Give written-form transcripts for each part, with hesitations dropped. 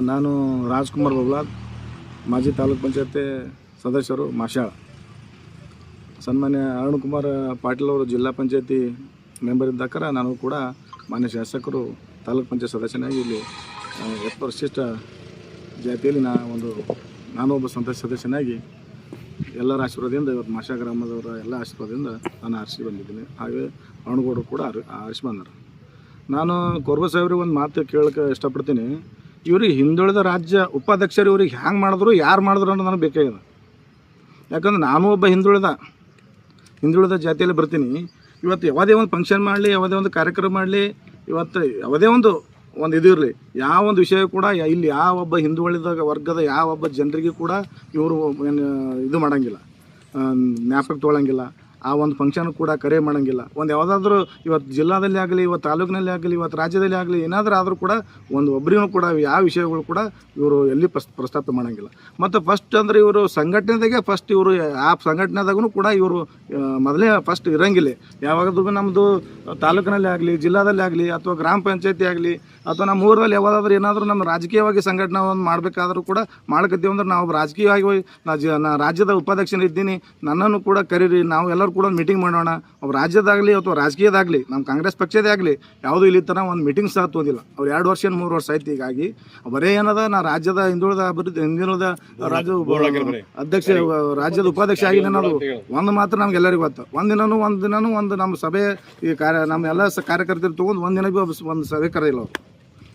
ನಾನು ರಾಜ್ಕುಮಾರ್ ಬಬ್ಲಾದ್, ಮಾಜಿ ತಾಲೂಕ್ ಪಂಚಾಯತಿ ಸದಸ್ಯರು ಮಾಷಾಳ. ಸನ್ಮಾನ್ಯ ಅರುಣಕುಮಾರ್ ಪಾಟೀಲ್ ಅವರು ಜಿಲ್ಲಾ ಪಂಚಾಯತಿ ಮೆಂಬರ್ ಇದ್ದಾಕರ ನಾನು ಕೂಡ ಮಾನ್ಯ ಶಾಸಕರು ತಾಲೂಕ್ ಪಂಚಾಯತ್ ಸದಸ್ಯನಾಗಿ ಇಲ್ಲಿ ಪರಿಶಿಷ್ಟ ಜಾತಿಯಲ್ಲಿ ನಾನು ಒಬ್ಬ ಸದಸ್ಯನಾಗಿ ಎಲ್ಲರ ಆಶೀರ್ವಾದದಿಂದ ಇವತ್ತು ಮಾಷಾ ಗ್ರಾಮದವರ ಎಲ್ಲ ಆಶೀರ್ವಾದದಿಂದ ನಾನು ಆರಿಸಿ ಬಂದಿದ್ದೀನಿ. ಹಾಗೆ ಅರುಣಗೌಡರು ಕೂಡ ಆರಿಸಿ ಬಂದರು. ನಾನು ಕೊರ್ಬ ಸಾಹೇಬ್ರಿಗೆ ಒಂದು ಮಾತು ಕೇಳೋಕ್ಕೆ ಇಷ್ಟಪಡ್ತೀನಿ. ಇವ್ರಿಗೆ ಹಿಂದುಳಿದ ರಾಜ್ಯ ಉಪಾಧ್ಯಕ್ಷರು ಇವ್ರಿಗೆ ಹ್ಯಾಂಗೆ ಮಾಡಿದ್ರು, ಯಾರು ಮಾಡಿದ್ರು ಅನ್ನೋದು ನನಗೆ ಬೇಕಾಗಿದೆ. ಯಾಕಂದ್ರೆ ನಾನು ಒಬ್ಬ ಹಿಂದುಳಿದ ಜಾತಿಯಲ್ಲಿ ಬರ್ತೀನಿ. ಇವತ್ತು ಯಾವುದೇ ಒಂದು ಫಂಕ್ಷನ್ ಮಾಡಲಿ, ಯಾವುದೇ ಒಂದು ಕಾರ್ಯಕ್ರಮ ಮಾಡಲಿ, ಇವತ್ತು ಯಾವುದೇ ಒಂದು ಇದು ಇರಲಿ, ಯಾವ ಒಂದು ವಿಷಯ ಕೂಡ ಇಲ್ಲಿ ಯಾವೊಬ್ಬ ಹಿಂದುಳಿದ ವರ್ಗದ ಯಾವೊಬ್ಬ ಜನರಿಗೆ ಕೂಡ ಇವರು ಇದು ಮಾಡೋಂಗಿಲ್ಲ, ಜ್ಞಾಪಕ ತೊಗೊಳಂಗಿಲ್ಲ. ಆ ಒಂದು ಫಂಕ್ಷನ್ ಕೂಡ ಕರೆ ಮಾಡೋಂಗಿಲ್ಲ. ಒಂದು ಯಾವುದಾದ್ರೂ ಇವತ್ತು ಜಿಲ್ಲಾದಲ್ಲಿ ಆಗಲಿ, ಇವತ್ತು ತಾಲೂಕಿನಲ್ಲಿ ಆಗಲಿ, ಇವತ್ತು ರಾಜ್ಯದಲ್ಲಿ ಆಗಲಿ, ಏನಾದರೂ ಆದರೂ ಕೂಡ ಒಬ್ಬರಿಗೂ ಕೂಡ ಯಾವ ವಿಷಯಗಳು ಕೂಡ ಇವರು ಎಲ್ಲಿ ಪ್ರಸ್ತಾಪ ಮಾಡೋಂಗಿಲ್ಲ. ಮತ್ತು ಫಸ್ಟ್ ಅಂದರೆ ಇವರು ಸಂಘಟನೆದಾಗೆ ಇವರು ಆ ಸಂಘಟನೆದಾಗೂ ಕೂಡ ಇವರು ಮೊದಲೇ ಫಸ್ಟ್ ಇರೋಂಗಿಲ್ಲ. ಯಾವಾಗಾದ್ರೂ ನಮ್ಮದು ತಾಲೂಕಿನಲ್ಲಿ ಆಗಲಿ, ಜಿಲ್ಲಾದಲ್ಲಿ ಆಗಲಿ, ಅಥವಾ ಗ್ರಾಮ ಪಂಚಾಯತಿ ಆಗಲಿ, ಅಥವಾ ನಮ್ಮ ಊರಲ್ಲಿ ಯಾವಾಗಾದ್ರೂ ಏನಾದರೂ ನಮ್ಮ ರಾಜಕೀಯವಾಗಿ ಸಂಘಟನೆ ಒಂದು ಮಾಡಬೇಕಾದ್ರೂ ಕೂಡ ಮಾಡಕತ್ತೀವಿ ಅಂದ್ರೆ ನಾವು ರಾಜಕೀಯವಾಗಿ ನಾ ರಾಜ್ಯದ ಉಪಾಧ್ಯಕ್ಷನಿದ್ದೀನಿ, ನನ್ನನ್ನು ಕೂಡ ಕರೀರಿ, ನಾವು ಎಲ್ಲರೂ ಕೂಡ ಒಂದು ಮೀಟಿಂಗ್ ಮಾಡೋಣ. ಒಬ್ಬ ರಾಜ್ಯದಾಗಲಿ ಅಥವಾ ರಾಜಕೀಯದಾಗಲಿ, ನಮ್ಮ ಕಾಂಗ್ರೆಸ್ ಪಕ್ಷದೇ ಆಗಲಿ, ಯಾವುದೂ ಇಲ್ಲಿ ತನಕ ಒಂದು ಮೀಟಿಂಗ್ ಸಹ ತೋದಿಲ್ಲ. ಅವ್ರು 2 ವರ್ಷ 3 ವರ್ಷ ಆಯ್ತು. ಹೀಗಾಗಿ ಬರೇ ಏನದ, ನಾ ರಾಜ್ಯದ ಹಿಂದುಳಿದ ರಾಜ್ಯ ಅಧ್ಯಕ್ಷ, ರಾಜ್ಯದ ಉಪಾಧ್ಯಕ್ಷ ಆಗಿದೆ ಅನ್ನೋದು ಒಂದು ಮಾತ್ರ ನಮ್ಗೆ ಎಲ್ಲರಿಗೂ ಗೊತ್ತು. ಒಂದು ನಮ್ಮ ಸಭೆ ಈ ನಮ್ಮ ಎಲ್ಲ ಕಾರ್ಯಕರ್ತರು ತೊಗೊಂಡು ಒಂದಿನ ಭೀ ಒಂದು ಸಭೆ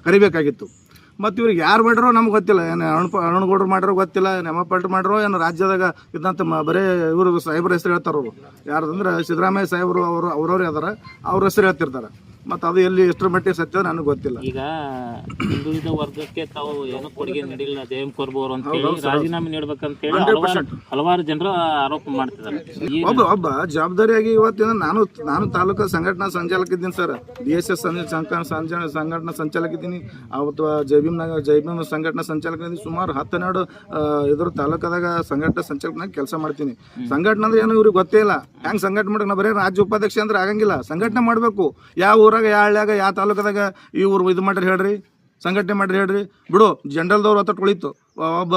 ಕರಿಬೇಕಾಗಿತ್ತು. ಮತ್ತು ಇವ್ರಿಗೆ ಯಾರು ಮಾಡ್ರೋ ನಮ್ಗೆ ಗೊತ್ತಿಲ್ಲ. ಏನು ಅರುಣಗೌಡರು ಮಾಡಿರೋ ಗೊತ್ತಿಲ್ಲ, ನೆಮ್ಮಪಟ್ಟು ಮಾಡಿರೋ ಏನು ರಾಜ್ಯದಾಗ ಇದ್ದಂತ ಬರೀ ಇವರು ಸಾಹೇಬ್ರ ಹೆಸರು ಹೇಳ್ತಾರೆ. ಅವರು ಯಾರಂದ್ರೆ ಸಿದ್ದರಾಮಯ್ಯ ಸಾಹೇಬರು ಅವ್ರವ್ರೇ ಅದಾರ, ಅವ್ರ ಹೆಸರು ಹೇಳ್ತಿರ್ತಾರೆ. ಮತ್ತು ಅದು ಎಲ್ಲಿ ಎಷ್ಟರ ಮಟ್ಟಿಗೆ ಸತ್ಯ ನನಗೆ ಗೊತ್ತಿಲ್ಲ. ಈಗ ಹಿಂದುಳಿದ ವರ್ಗಕ್ಕೆ ತಾವು ಏನೋ ಕೊಡುಗೆ ನೀಡಿಲ್ಲ ಜಯಂ ಕೊರ್ಬು ಅವರು ಅಂತ ಹೇಳಿ ರಾಜೀನಾಮೆ ನೀಡಬೇಕಂತ ಹೇಳಿ ಹಲವಾರು ಜನರು ಆರೋಪ ಮಾಡ್ತಿದ್ದಾರೆ. ಒಬ್ಬ ಜವಾಬ್ದಾರಿಯಾಗಿ ಇವತ್ತಿನ ನಾನು ತಾಲೂಕು ಸಂಘಟನಾ ಸಂಚಾಲಕ ಇದ್ದೀನಿ ಸರ್. DSS ಸಂಘಟನಾ ಸಂಚಾಲಕ ಇದ್ದೀನಿ. ಅವತ್ತು ಜೈಭೀಮ್ ಸಂಘಟನಾ ಸಂಚಾಲಕ ಇದ್ದೀನಿ. ಸುಮಾರು 10-12 ಇದ್ರ ತಾಲೂಕದಾಗ ಸಂಘಟನಾ ಸಂಚಾಲಕನಾಗಿ ಕೆಲಸ ಮಾಡ್ತೀನಿ. ಸಂಘಟನೆ ಅಂದ್ರೆ ಏನು ಇವ್ರಿಗೆ ಗೊತ್ತೇ ಇಲ್ಲ. ಹೆಂಗೆ ಸಂಘಟನೆ ಮಾಡಕ್ಕೆ ನಾ ಬರೀ ರಾಜ್ಯ ಉಪಾಧ್ಯಕ್ಷ ಅಂದ್ರೆ ಆಗಂಗಿಲ್ಲ. ಸಂಘಟನೆ ಮಾಡಬೇಕು. ಯಾವ ಊರಾಗ, ಯಾವ ಹಳ್ಳಿಯಾಗ, ಯಾವ ತಾಲೂಕದಾಗ ಇವ್ರು ಇದು ಮಾಡ್ರಿ ಹೇಳ್ರಿ, ಸಂಘಟನೆ ಮಾಡ್ರಿ ಹೇಳ್ರಿ. ಬಿಡು, ಜನರಲ್ದವ್ರು ಹೊತ್ತ ಉಳಿತು. ಒಬ್ಬ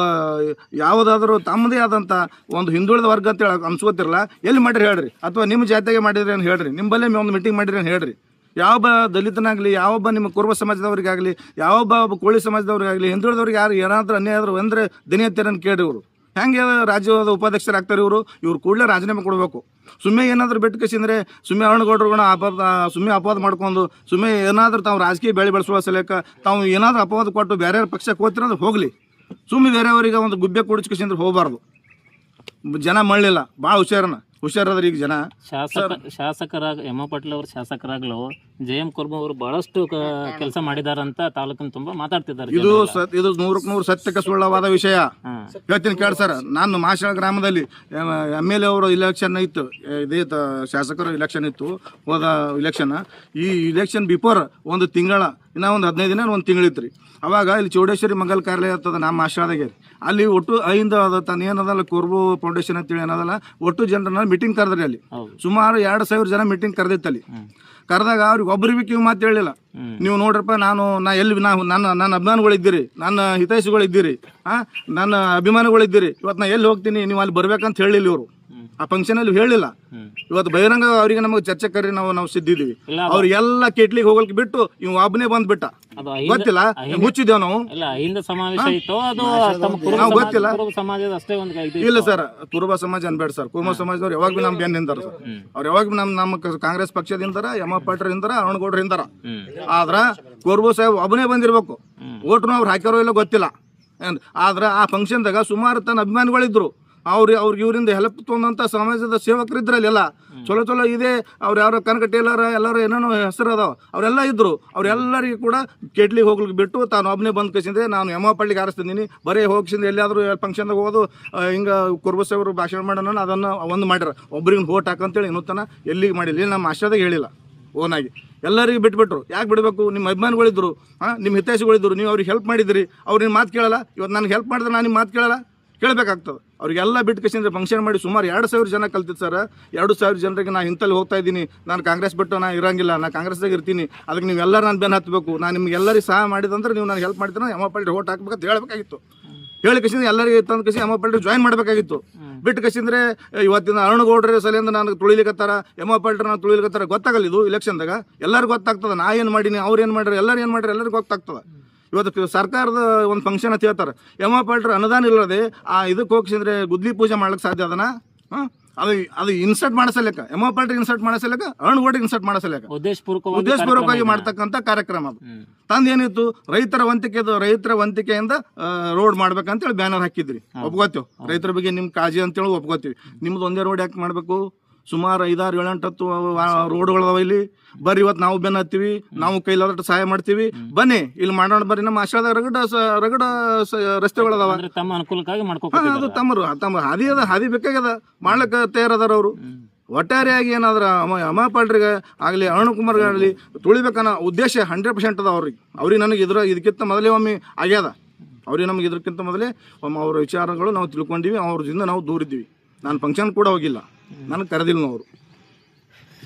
ಯಾವುದಾದ್ರೂ ತಮ್ಮದೇ ಆದಂಥ ಒಂದು ಹಿಂದುಳಿದ ವರ್ಗ ಅಂತೇಳಿ ಅನ್ಸ್ಕೋತಿರಲ್ಲ, ಎಲ್ಲಿ ಮಾಡಿರಿ ಹೇಳ್ರಿ. ಅಥವಾ ನಿಮ್ಮ ಜಾತಿಗೆ ಮಾಡಿದ್ರಿ ಅಂತ ಹೇಳ್ರಿ, ನಿಮ್ಮಲ್ಲೇ ಒಂದು ಮೀಟಿಂಗ್ ಮಾಡಿರಿ ಅಂತ ಹೇಳ್ರಿ. ಯಾವೊಬ್ಬ ದಲಿತನಾಗಲಿ, ಯಾವೊಬ್ಬ ನಿಮ್ಮ ಕುರುಬ ಸಮಾಜದವ್ರಿಗಾಗಲಿ, ಯಾವೊಬ್ಬ ಕೋಳಿ ಸಮಾಜದವ್ರಿಗಾಗಲಿ, ಹಿಂದುಳಿದವ್ರಿಗೆ ಯಾರು ಏನಾದರೂ ಅನ್ಯಾಯ ಆದರೂ ಅಂದರೆ ದನಿ ಹತ್ತಿರನ್ನು ಕೇಳ್ರಿ. ಇವರು ಹೆಂಗೆ ರಾಜ್ಯದ ಉಪಾಧ್ಯಕ್ಷರಾಗ್ತಾರೆ? ಇವರು ಕೂಡಲೇ ರಾಜೀನಾಮೆ ಕೊಡಬೇಕು. ಸುಮ್ಮನೆ ಏನಾದರೂ ಬೆಟ್ಟಕಸಿಂದರೆ ಸುಮ್ಮನೆ ಅರುಣಗೌಡರುಗಳ ಸುಮ್ಮನೆ ಅಪವಾದ ಮಾಡ್ಕೊಂಡು ಸುಮ್ಮನೆ ಏನಾದರೂ ತಾವು ರಾಜಕೀಯ ಬೆಳೆಸುವ ಸಲಕ ತಾವು ಏನಾದರೂ ಅಪವಾದ ಕೊಟ್ಟು ಬೇರೆ ಪಕ್ಷಕ್ಕೆ ಹೋಗ್ತಿರೋದು ಹೋಗಲಿ. ಸುಮ್ಮನೆ ಬೇರೆಯವರಿಗೆ ಒಂದು ಗುಬ್ಬೆ ಕುಡಿಸ್ಕಸಿಂದ್ರೆ ಹೋಗಬಾರ್ದು. ಜನ ಮಾಡಲಿಲ್ಲ, ಭಾಳ ಹುಷಾರಾದ್ರೆ ಈಗ ಜನ. ಎಂ ಪಾಟೀಲ್ ಅವರು ಶಾಸಕರಾಗಲು ಜಯಂ ಕೊರ್ಬು ಅವರು ಬಹಳಷ್ಟು ಕೆಲಸ ಮಾಡಿದಾರಂತ ತಾಲೂಕಿನ ತುಂಬಾ ಮಾತಾಡ್ತಿದ್ದಾರೆ. ಇದು 100% ಸತ್ಯಕ್ಕೆ ಸುಳ್ಳವಾದ ವಿಷಯ. ಹೇಳ್ತೀನಿ ಕೇಳಿ ಸರ್. ನಾನು ಮಾಷಾಳ ಗ್ರಾಮದಲ್ಲಿ MLA ಅವರು ಇಲೆಕ್ಷನ್ ಇತ್ತು, ಇದೇ ಶಾಸಕರು ಇಲೆಕ್ಷನ್ ಇತ್ತು, ಹೋದ ಇಲೆಕ್ಷನ್. ಈ ಇಲೆಕ್ಷನ್ ಬಿಫೋರ್ ಒಂದು ತಿಂಗಳ, ಇನ್ನೂ ಒಂದು 15 ದಿನ ಒಂದು ತಿಂಗಳಿತ್ತು ರೀ. ಅವಾಗ ಇಲ್ಲಿ ಚೌಡೇಶ್ವರಿ ಮಂಗಲ್ ಕಾರ್ಯಾಲಯ ಇರ್ತದ ನಮ್ಮ ಮಾಷಾಳದಾಗೆ. ಅಲ್ಲಿ ಒಟ್ಟು 5 ತನ್ನ ಏನದಲ್ಲ ಕೊರ್ಬು ಫೌಂಡೇಶನ್ ಅಂತೇಳಿ ಏನದಲ್ಲ, ಒಟ್ಟು ಜನರನ್ನ ಮೀಟಿಂಗ್ ಕರೆದ್ರಿ. ಅಲ್ಲಿ ಸುಮಾರು 2,000 ಜನ ಮೀಟಿಂಗ್ ಕರೆದಿತ್ತಲ್ಲಿ. ಕರೆದಾಗ ಅವ್ರಿಗೆ ಒಬ್ಬರಿಗೆ ಕಿವಿ ಮಾತು ಹೇಳಿಲ್ಲ. ನೀವು ನೋಡ್ರಪ್ಪ, ನನ್ನ ಅಭಿಮಾನಿಗಳಿದ್ದೀರಿ, ನನ್ನ ಹಿತೈಷಿಗಳಿದ್ದೀರಿ, ನನ್ನ ಅಭಿಮಾನಿಗಳಿದ್ದೀರಿ, ಇವತ್ತು ನಾ ಎಲ್ಲಿ ಹೋಗ್ತೀನಿ, ನೀವು ಅಲ್ಲಿ ಬರ್ಬೇಕಂತ ಹೇಳಿಲ್ಲ. ಇವರು ಆ ಫಂಕ್ಷನಲ್ಲಿ ಹೇಳಿಲ್ಲ. ಇವತ್ತು ಬಹಿರಂಗ ಅವರಿಗೆ ನಮಗೆ ಚರ್ಚೆ ಕರಿ ನಾವು ಸಿದ್ದಿದ್ದೀವಿ. ಅವ್ರಿಗೆಲ್ಲ ಕೆಟ್ಲಿಗೆ ಹೋಗಲಿಕ್ಕೆ ಬಿಟ್ಟು ಇವ್ ಒಬ್ಬನೇ ಬಂದ್ಬಿಟ್ಟ. ಗೊತ್ತಿಲ್ಲ, ಮುಚ್ಚಿದ್ದೇವ್ ನಾವು. ಗೊತ್ತಿಲ್ಲ. ಇಲ್ಲ ಸರ್, ಕುರುಬ ಸಮಾಜ ಅನ್ಬೇಡ ಸರ್. ಕುರುಬ ಸಮಾಜದವ್ರು ಯಾವಾಗ ಭೀ ನಮ್ ಬೆನ್ ನಿಂತಾರ ಸರ್. ಅವ್ರು ಯಾವಾಗ ಭೀ ನಮ್ಮ ಕಾಂಗ್ರೆಸ್ ಪಕ್ಷದಿಂದಾರ, ಎಂ ಪಾಟೀಲ್ ಇಂದಾರ, ಅರುಣಗೌಡ್ರ ಇಂದಾರ. ಆದ್ರ ಕುರುಬ ಸಾಹೇಬ್ ಒಬ್ಬನೇ ಬಂದಿರ್ಬೇಕು. ಓಟ್ನು ಅವ್ರು ಹಾಕ್ಯಾರೋ ಇಲ್ಲ ಗೊತ್ತಿಲ್ಲ. ಆದ್ರ ಆ ಫಂಕ್ಷನ್ದಾಗ ಸುಮಾರು ತನ್ನ ಅಭಿಮಾನಿಗಳಿದ್ರು. ಅವ್ರಿಗೆ ಇವರಿಂದ ಹೆಲ್ಪ್ ತೊಗೊಂಡಂತ ಸಮಾಜದ ಸೇವಕರು ಇದ್ರಲ್ಲಿ ಎಲ್ಲ ಚಲೋ ಇದೆ. ಅವ್ರು ಯಾರೋ ಕನಕ ಟೇಲರ್ ಎಲ್ಲರೂ ಏನೇನೋ ಹೆಸರು ಅದಾವ, ಅವರೆಲ್ಲ ಇದ್ರು. ಅವ್ರೆಲ್ಲರಿಗೂ ಕೂಡ ಕೆಟ್ಲಿಗೆ ಹೋಗ್ಲಿಕ್ಕೆ ಬಿಟ್ಟು ತಾನು ಒಬ್ಬನೇ ಬಂದು ಕಸಿಂದ್ರೆ ನಾನು ಎಮ್ಮ ಪಳ್ಳಿಗೆ ಆರಿಸ್ತಿದ್ದೀನಿ, ಬರೀ ಹೋಗಿಸಿಂದ ಎಲ್ಲಿಯಾದರೂ ಫಂಕ್ಷನ್ದಾಗ ಹೋಗೋದು ಹಿಂಗೆ ಕುರುಬ ಸಾಹೇಬರು ಭಾಷಣ ಮಾಡೋಣ ಅದನ್ನು ಒಂದು ಮಾಡ್ಯಾರ. ಒಬ್ರಿಗೆ ವೋಟ್ ಹಾಕಂತೇಳಿ ಇನ್ನೂ ತನ ಎಲ್ಲಿಗೆ ಮಾಡಿಲ್ಲ. ನಮ್ಮ ಆಶಾದಾಗ ಹೇಳಿಲ್ಲ ಓನಾಗಿ. ಎಲ್ಲರಿಗೂ ಬಿಟ್ಬಿಟ್ರು. ಯಾಕೆ ಬಿಡಬೇಕು? ನಿಮ್ಮ ಅಭಿಮಾನಿಗಳಿದ್ರು, ನಿಮ್ಮ ಹಿತೈಷಿಗಳಿದ್ರು, ನೀವು ಅವ್ರಿಗೆ ಹೆಲ್ಪ್ ಮಾಡಿದ್ರಿ. ಅವ್ರು ನಿಮ್ಮ ಮಾತು ಕೇಳಲ್ಲ. ಇವತ್ತು ನನಗೆ ಹೆಲ್ಪ್ ಮಾಡಿದ್ರೆ ನಾನು ನಿಮ್ಮ ಮಾತು ಕೇಳಲ್ಲ. ಕೇಳಬೇಕಾಗ್ತದೆ. ಅವ್ರಿಗೆಲ್ಲ ಬಿಟ್ಟು ಕಸಿಂದ್ರೆ ಫಂಕ್ಷನ್ ಮಾಡಿ ಸುಮಾರು 2,000 ಜನ ಕಲ್ತಿದ್ದು ಸರ್. 2,000 ಜನರಿಗೆ ನಾನು ಇಂತಲ್ಲಿ ಹೋಗ್ತಾ ಇದ್ದೀನಿ, ನಾನು ಕಾಂಗ್ರೆಸ್ ಬಿಟ್ಟು ನಾನು ಇರಂಗಿಲ್ಲ, ನಾನು ಕಾಂಗ್ರೆಸ್ದಾಗ ಇರ್ತೀನಿ, ಅದಕ್ಕೆ ನೀವೆಲ್ಲರೂ ನಾನು ಬೆನ್ನು ಹತ್ತಬೇಕು, ನಾನು ನಿಮ್ಗೆಲ್ಲರಿಗೆ ಸಹಾಯ ಮಾಡಿದಂದ್ರೆ ನೀವು ನಾನು ಹೆಲ್ಪ್ ಮಾಡ್ತೀನಿ, ಎಮ್ ಪಾಲ್ಟಿ ಓಟ್ ಹಾಕ್ಬೇಕಂತ ಹೇಳಬೇಕಾಗಿತ್ತು. ಹೇಳಿ ಕಸಿಂದ ಎಲ್ಲರಿಗೆ ತಂದು ಕಸಿ ಎಮ್ ಪಾಲ್ಟಿ ಜಾಯಿನ್ ಮಾಡಬೇಕಾಗಿತ್ತು. ಬಿಟ್ಟು ಕಸಿಂದ್ರೆ ಇವತ್ತಿನ ಅರುಣಗೌಡ್ರ ಸಲಿಂದ ನನಗೆ ತುಳಿಲಿಕತ್ತಾರ, ಎಮ್ ಪಾಲ್ಟಿ ನಾನು ತುಳಿಲಿಕತ್ತಾರ, ಗೊತ್ತಾಗಲ್ಲ. ಇದು ಇಲೆಕ್ಷನ್ದಾಗ ಎಲ್ಲರಿಗೂ ಗೊತ್ತಾಗ್ತದೆ, ನಾ ಏನು ಮಾಡೀನಿ, ಅವ್ರು ಏನು ಮಾಡ್ರಿ, ಎಲ್ಲರೂ ಏನು ಮಾಡ್ರಿ, ಎಲ್ಲರಿಗೂ ಗೊತ್ತಾಗ್ತದೆ. ಇವತ್ತು ಸರ್ಕಾರದ ಒಂದು ಫಂಕ್ಷನ್ ಅಂತ ಹೇಳ್ತಾರೆ, ಎಮ್ ಪಾಲ್ಟ್ರ್ ಅನುದಾನ ಇಲ್ಲದೆ ಇದಕ್ಕೆ ಹೋಗಿಸಿದ್ರೆ ಗುದ್ಲಿ ಪೂಜೆ ಮಾಡ್ಲಿಕ್ಕೆ ಸಾಧ್ಯ ಅದನ್ನ? ಅದು ಇನ್ಸರ್ಟ್ ಮಾಡಿಸಲೇಕ, ಎಮ್ ಪಾಲ್ಟ್ರ್ ಇನ್ಸರ್ಟ್ ಮಾಡಿಸಲೇಕ, ಅರುಣಗೌಡ್ರಿಗೆ ಇನ್ಸರ್ಟ್ ಮಾಡಿಸಲೇಕ, ಉದ್ದೇಶಪೂರ್ವಕವಾಗಿ ಮಾಡ್ತಕ್ಕಂಥ ಕಾರ್ಯಕ್ರಮ ಅದು. ತಂದೇನಿತ್ತು, ರೈತರ ವಂತಿಕೆಯಿಂದ ರೋಡ್ ಮಾಡ್ಬೇಕಂತೇಳಿ ಬ್ಯಾನರ್ ಹಾಕಿದ್ರಿ, ಒಪ್ಕೋತೀವಿ. ರೈತರ ಬಗ್ಗೆ ನಿಮ್ಮ ಕಾಳಜಿ ಅಂತೇಳಿ ಒಪ್ಕೋತೀವಿ. ನಿಮ್ದು ಒಂದೇ ರೋಡ್ ಯಾಕೆ ಮಾಡಬೇಕು? ಸುಮಾರು 5, 6, 7, 8, 10 ರೋಡ್ಗಳದಾವ ಇಲ್ಲಿ. ಬರ್ರಿ, ಇವತ್ತು ನಾವು ಬೆನ್ನ ಹತ್ತೀವಿ, ನಾವು ಕೈಲಾದಷ್ಟು ಸಹಾಯ ಮಾಡ್ತೀವಿ, ಬನ್ನಿ ಇಲ್ಲಿ ಮಾಡೋಣ ಬರ್ರಿ. ನಮ್ಮ ಆಶಾದಾಗ ರಗಡ ರಸ್ತೆಗಳದಾವ, ತಮ್ಮ ಅನುಕೂಲಕ್ಕಾಗಿ ಅದು ತಮ್ಮ ಹಾದಿ ಬೇಕಾಗ್ಯದ, ಮಾಡ್ಲಿಕ್ಕೆ ತಯಾರದಾರ ಅವರು. ಒಟ್ಟಾರೆಯಾಗಿ ಏನಾದ್ರ ಎಮ್ ಪಾಲ್ಟ್ರಿಗೆ ಆಗಲಿ, ಅರುಣಕುಮಾರ್ಗೆ ಆಗಲಿ ತುಳಿಬೇಕನ್ನೋ ಉದ್ದೇಶ 100% ಅದ ಅವ್ರಿಗೆ ನನಗೆ ಇದಕ್ಕಿಂತ ಮೊದಲೇ ಒಮ್ಮೆ ಆಗ್ಯದ. ಅವ್ರಿಗೆ ನಮ್ಗೆ ಇದಕ್ಕಿಂತ ಮೊದಲೇ ಒಮ್ಮೆ ಅವ್ರ ವಿಚಾರಗಳು ನಾವು ತಿಳ್ಕೊಂಡಿವಿ, ಅವ್ರದಿಂದ ನಾವು ದೂರಿದ್ದೀವಿ. ನಾನು ಫಂಕ್ಷನ್ ಕೂಡ ಹೋಗಿಲ್ಲ, ನನಗೆ ಕರೆದಿಲ್ಲ ಅವರು.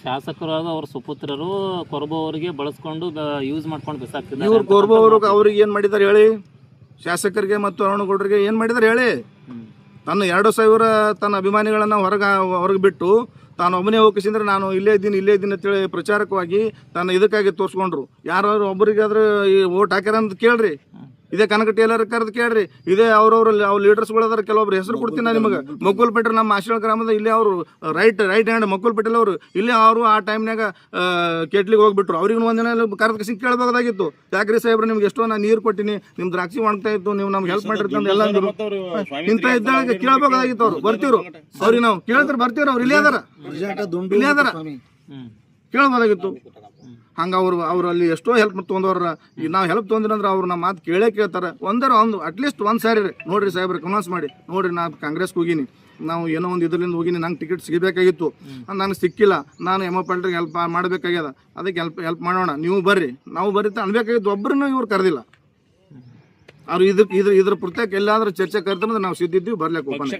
ಶಾಸಕರಾದ ಅವ್ರ ಸುಪುತ್ರರು ಕೊರ್ಬೋ ಅವರಿಗೆ ಬಳಸ್ಕೊಂಡು ಯೂಸ್ ಮಾಡ್ಕೊಂಡು ಬಿಸಾಕ್ತಿದ್ದಾರೆ. ಇವ್ರು ಕೊರ್ಬೋ ಅವ್ರಿಗೆ ಅವ್ರಿಗೆ ಏನು ಮಾಡಿದ್ದಾರೆ ಹೇಳಿ? ಶಾಸಕರಿಗೆ ಮತ್ತು ಅರುಣಗೌಡರಿಗೆ ಏನು ಮಾಡಿದ್ದಾರೆ ಹೇಳಿ? ತನ್ನ 2,000 ತನ್ನ ಅಭಿಮಾನಿಗಳನ್ನು ಹೊರಗೆ ಬಿಟ್ಟು ತಾನು ಒಬ್ಬನೇ ಹೋಗಿಸಿದ್ರೆ ನಾನು ಇಲ್ಲೇ ಇದ್ದೀನಿ ಅಂತೇಳಿ ಪ್ರಚಾರಕವಾಗಿ ತನ್ನ ಇದಕ್ಕಾಗಿ ತೋರಿಸ್ಕೊಂಡ್ರು. ಯಾರು ಒಬ್ಬರಿಗಾದ್ರೆ ಈ ಓಟ್ ಹಾಕ್ಯಾರ ಅಂತ ಕೇಳ್ರಿ, ಇದೇ ಕನಕಟ್ಟಿ ಎಲ್ಲರ ಕರೆದು ಕೇಳ್ರಿ, ಇದೇ ಅವ್ರ ಲೀಡರ್ಸ್ಗಳದಾರ. ಕೆಲವೊಬ್ರು ಹೆಸರು ಕೊಡ್ತೀನಿ ನಾನು ನಿಮಗೆ. ಮಕ್ಕುಲ್ ಪಟೇಲ್, ನಮ್ಮ ಆಶಾಳ ಗ್ರಾಮದ ಇಲ್ಲಿ ಅವರು ರೈಟ್ ಹ್ಯಾಂಡ್ ಮಕ್ಕುಲ್ ಪಟೇಲ್ ಅವರು ಇಲ್ಲಿ ಅವರು ಆ ಟೈಮ್ನಾಗ ಕೇಟ್ಲಿಗೆ ಹೋಗ್ಬಿಟ್ರು. ಅವ್ರಿಗೂ ಒಂದಿನ ಕರೆದ ಕಸಿ ಕೇಳಬೇಕಾಗಿತ್ತು, ಯಾಕ್ರಿ ಸಾಹೇಬ್ರು ನಿಮ್ಗೆ ಎಷ್ಟೋ ನಾನು ನೀರು ಕೊಟ್ಟಿನಿ, ನಿಮ್ಮ ದ್ರಾಕ್ಷಿ ಒಣಗ್ತಾ ಇತ್ತು, ನೀವು ನಮ್ಗೆ ಹೆಲ್ಪ್ ಮಾಡಿರ್ತ ಎಲ್ಲ ಇಂಥ ಇದ್ದಾಗ ಕೇಳಬೇಕಾಗಿತ್ತು. ಅವ್ರು ಬರ್ತಿವ್ರು, ಅವ್ರಿಗೆ ನಾವು ಕೇಳಿದ್ರೆ ಬರ್ತೀವ್ರು, ಅವ್ರು ಇಲ್ಲೇ ಅದಾರ ಕೇಳಬಹುದಾಗಿತ್ತು. ಹಂಗೆ ಅವ್ರು ಅಲ್ಲಿ ಎಷ್ಟೋ ಹೆಲ್ಪ್ ತೊಗೊಂಡವ್ರ. ಈಗ ನಾವು ಹೆಲ್ಪ್ ತೊಗೊಂಡ್ರಂದ್ರೆ ಅವ್ರು ನಮ್ಮ ಮಾತು ಕೇಳ್ತಾರೆ. ಅಟ್ಲೀಸ್ಟ್ ಒಂದು ಸಾರಿ ನೋಡ್ರಿ ಸಾಹೇಬ್ರೆ ಕನ್ವಿನ್ಸ್ ಮಾಡಿ ನೋಡ್ರಿ, ನಾನು ಕಾಂಗ್ರೆಸ್ಗೆ ಹೋಗಿನಿ, ನಾವು ಏನೋ ಒಂದು ಇದರಿಂದ ಹೋಗಿನಿ, ನಂಗೆ ಟಿಕೆಟ್ ಸಿಗಬೇಕಾಗಿತ್ತು, ನನಗೆ ಸಿಕ್ಕಿಲ್ಲ, ನಾನು ಎಮ್ ಪಾಲ್ಟ್ರಿಗೆ ಹೆಲ್ಪ್ ಮಾಡಬೇಕಾಗ್ಯದ, ಅದಕ್ಕೆ ಹೆಲ್ಪ್ ಮಾಡೋಣ, ನೀವು ಬರ್ರಿ, ನಾವು ಬರ್ರಿ ಅನ್ಬೇಕಾಗಿತ್ತು. ಒಬ್ಬರನ್ನೂ ಇವ್ರು ಕರೆದಿಲ್ಲ. ಅವ್ರು ಇದ್ರ ಪ್ರತ್ಯೇಕ ಎಲ್ಲಾದ್ರೂ ಚರ್ಚೆ ಕರೆದ್ರೆ ನಾವು ಸಿದ್ದಿದ್ದೀವಿ ಬರ್ಲಿಕ್ಕೆ ಓಪನ್.